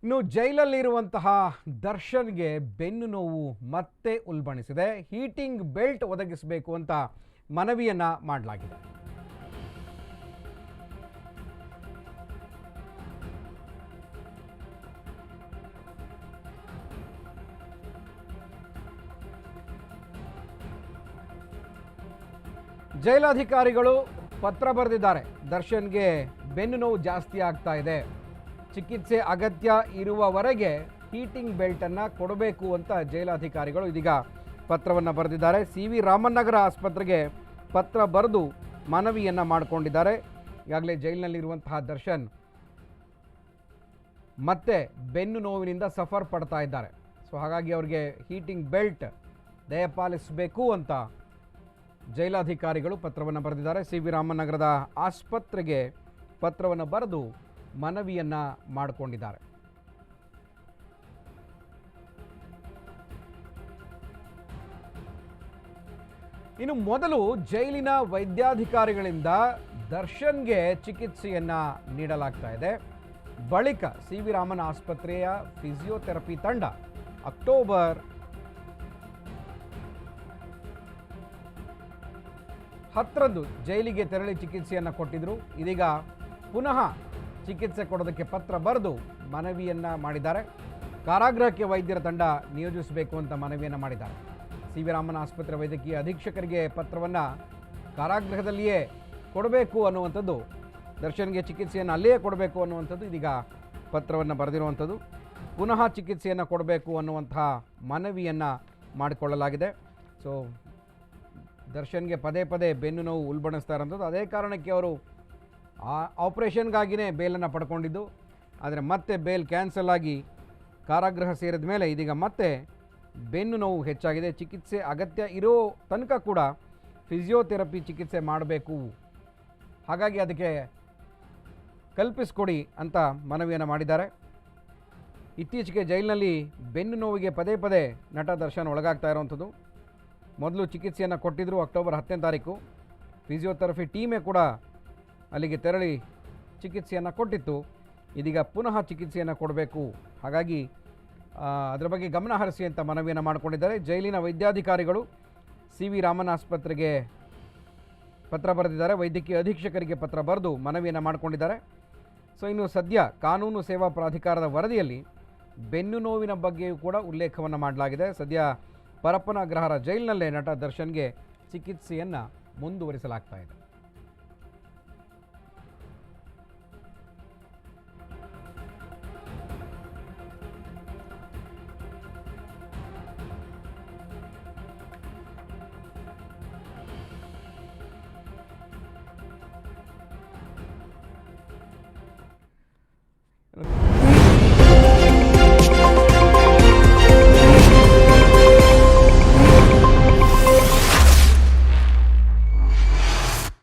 ಇನ್ನು ಜೈಲಲ್ಲಿರುವಂತಹ ದರ್ಶನ್ಗೆ ಬೆನ್ನು ನೋವು ಮತ್ತೆ ಉಲ್ಬಣಿಸಿದೆ. ಹೀಟಿಂಗ್ ಬೆಲ್ಟ್ ಒದಗಿಸಬೇಕು ಅಂತ ಮನವಿಯನ್ನ ಮಾಡಲಾಗಿದೆ. ಜೈಲಾಧಿಕಾರಿಗಳು ಪತ್ರ ಬರೆದಿದ್ದಾರೆ. ದರ್ಶನ್ಗೆ ಬೆನ್ನು ನೋವು ಜಾಸ್ತಿ ಆಗ್ತಾ ಇದೆ, ಚಿಕಿತ್ಸೆ ಅಗತ್ಯ ಇರುವವರೆಗೆ ಹೀಟಿಂಗ್ ಬೆಲ್ಟನ್ನು ಕೊಡಬೇಕು ಅಂತ ಜೈಲಾಧಿಕಾರಿಗಳು ಇದೀಗ ಪತ್ರವನ್ನು ಬರೆದಿದ್ದಾರೆ. ಸಿ.ವಿ. ರಾಮನ್ ನಗರ ಆಸ್ಪತ್ರೆಗೆ ಪತ್ರ ಬರೆದು ಮನವಿಯನ್ನು ಮಾಡಿಕೊಂಡಿದ್ದಾರೆ. ಈಗಾಗಲೇ ಜೈಲಿನಲ್ಲಿರುವಂತಹ ದರ್ಶನ್ ಮತ್ತೆ ಬೆನ್ನು ನೋವಿನಿಂದ ಸಫರ್ ಪಡ್ತಾ ಇದ್ದಾರೆ. ಸೊ ಹಾಗಾಗಿ ಅವರಿಗೆ ಹೀಟಿಂಗ್ ಬೆಲ್ಟ್ ದಯಪಾಲಿಸಬೇಕು ಅಂತ ಜೈಲಾಧಿಕಾರಿಗಳು ಪತ್ರವನ್ನು ಬರೆದಿದ್ದಾರೆ. ಸಿ.ವಿ. ರಾಮನ್ ನಗರದ ಆಸ್ಪತ್ರೆಗೆ ಪತ್ರವನ್ನು ಬರೆದು ಮನವಿಯನ್ನ ಮಾಡಿಕೊಂಡಿದ್ದಾರೆ. ಇನ್ನು ಮೊದಲು ಜೈಲಿನ ವೈದ್ಯಾಧಿಕಾರಿಗಳಿಂದ ದರ್ಶನ್ಗೆ ಚಿಕಿತ್ಸೆಯನ್ನ ನೀಡಲಾಗ್ತಾ ಇದೆ. ಬಳಿಕ ಸಿ.ವಿ. ರಾಮನ್ ಆಸ್ಪತ್ರೆಯ ಫಿಸಿಯೋಥೆರಪಿ ತಂಡ ಅಕ್ಟೋಬರ್ 10ರಂದು ಜೈಲಿಗೆ ತೆರಳಿ ಚಿಕಿತ್ಸೆಯನ್ನು ಕೊಟ್ಟಿದ್ರು. ಇದೀಗ ಪುನಃ ಚಿಕಿತ್ಸೆ ಕೊಡೋದಕ್ಕೆ ಪತ್ರ ಬರೆದು ಮನವಿಯನ್ನ ಮಾಡಿದ್ದಾರೆ. ಕಾರಾಗೃಹಕ್ಕೆ ವೈದ್ಯರ ತಂಡ ನಿಯೋಜಿಸಬೇಕು ಅಂತ ಮನವಿಯನ್ನು ಮಾಡಿದ್ದಾರೆ. ಸಿ.ವಿ. ರಾಮನ್ ಆಸ್ಪತ್ರೆ ವೈದ್ಯಕೀಯ ಅಧೀಕ್ಷಕರಿಗೆ ಪತ್ರವನ್ನು ಕಾರಾಗೃಹದಲ್ಲಿಯೇ ಕೊಡಬೇಕು ಅನ್ನುವಂಥದ್ದು, ದರ್ಶನ್ಗೆ ಚಿಕಿತ್ಸೆಯನ್ನು ಅಲ್ಲಿಯೇ ಕೊಡಬೇಕು ಅನ್ನುವಂಥದ್ದು ಇದೀಗ ಪತ್ರವನ್ನು ಬರೆದಿರುವಂಥದ್ದು. ಪುನಃ ಚಿಕಿತ್ಸೆಯನ್ನು ಕೊಡಬೇಕು ಅನ್ನುವಂತಹ ಮನವಿಯನ್ನು ಮಾಡಿಕೊಳ್ಳಲಾಗಿದೆ. ಸೊ ದರ್ಶನ್ಗೆ ಪದೇ ಪದೇ ಬೆನ್ನು ನೋವು ಉಲ್ಬಣಿಸ್ತಾ ಇರೋಂಥದ್ದು. ಅದೇ ಕಾರಣಕ್ಕೆ ಅವರು ಆಪರೇಷನ್ಗಾಗಿಯೇ ಬೇಲನ್ನು ಪಡ್ಕೊಂಡಿದ್ದು. ಆದರೆ ಮತ್ತೆ ಬೇಲ್ ಕ್ಯಾನ್ಸಲ್ ಆಗಿ ಕಾರಾಗೃಹ ಸೇರಿದ ಮೇಲೆ ಇದೀಗ ಮತ್ತೆ ಬೆನ್ನು ನೋವು ಹೆಚ್ಚಾಗಿದೆ. ಚಿಕಿತ್ಸೆ ಅಗತ್ಯ ಇರೋ ತನಕ ಕೂಡ ಫಿಸಿಯೋಥೆರಪಿ ಚಿಕಿತ್ಸೆ ಮಾಡಬೇಕು, ಹಾಗಾಗಿ ಅದಕ್ಕೆ ಕಲ್ಪಿಸ್ಕೊಡಿ ಅಂತ ಮನವಿಯನ್ನು ಮಾಡಿದ್ದಾರೆ. ಇತ್ತೀಚೆಗೆ ಜೈಲಿನಲ್ಲಿ ಬೆನ್ನು ನೋವಿಗೆ ಪದೇ ಪದೇ ನಟ ದರ್ಶನ್ ಒಳಗಾಗ್ತಾ ಇರುವಂಥದ್ದು. ಮೊದಲು ಚಿಕಿತ್ಸೆಯನ್ನು ಕೊಟ್ಟಿದ್ದರು ಅಕ್ಟೋಬರ್ 10ನೇ ತಾರೀಕು. ಫಿಸಿಯೋಥೆರಪಿ ಟೀಮೇ ಕೂಡ ಅಲ್ಲಿಗೆ ತೆರಳಿ ಚಿಕಿತ್ಸೆಯನ್ನು ಕೊಟ್ಟಿತ್ತು. ಇದೀಗ ಪುನಃ ಚಿಕಿತ್ಸೆಯನ್ನು ಕೊಡಬೇಕು, ಹಾಗಾಗಿ ಅದರ ಬಗ್ಗೆ ಗಮನ ಹರಿಸಿ ಅಂತ ಮನವಿಯನ್ನು ಮಾಡಿಕೊಂಡಿದ್ದಾರೆ. ಜೈಲಿನ ವೈದ್ಯಾಧಿಕಾರಿಗಳು ಸಿ.ವಿ. ರಾಮನ್ ಆಸ್ಪತ್ರೆಗೆ ಪತ್ರ ಬರೆದಿದ್ದಾರೆ. ವೈದ್ಯಕೀಯ ಅಧೀಕ್ಷಕರಿಗೆ ಪತ್ರ ಬರೆದು ಮನವಿಯನ್ನು ಮಾಡಿಕೊಂಡಿದ್ದಾರೆ. ಸೊ ಇನ್ನು ಸದ್ಯ ಕಾನೂನು ಸೇವಾ ಪ್ರಾಧಿಕಾರದ ವರದಿಯಲ್ಲಿ ಬೆನ್ನು ನೋವಿನ ಬಗ್ಗೆಯೂ ಕೂಡ ಉಲ್ಲೇಖವನ್ನು ಮಾಡಲಾಗಿದೆ. ಸದ್ಯ ಪರಪ್ಪನ ಅಗ್ರಹಾರ ಜೈಲಿನಲ್ಲೇ ನಟ ದರ್ಶನ್ಗೆ ಚಿಕಿತ್ಸೆಯನ್ನು ಮುಂದುವರಿಸಲಾಗ್ತಾ ಇದೆ.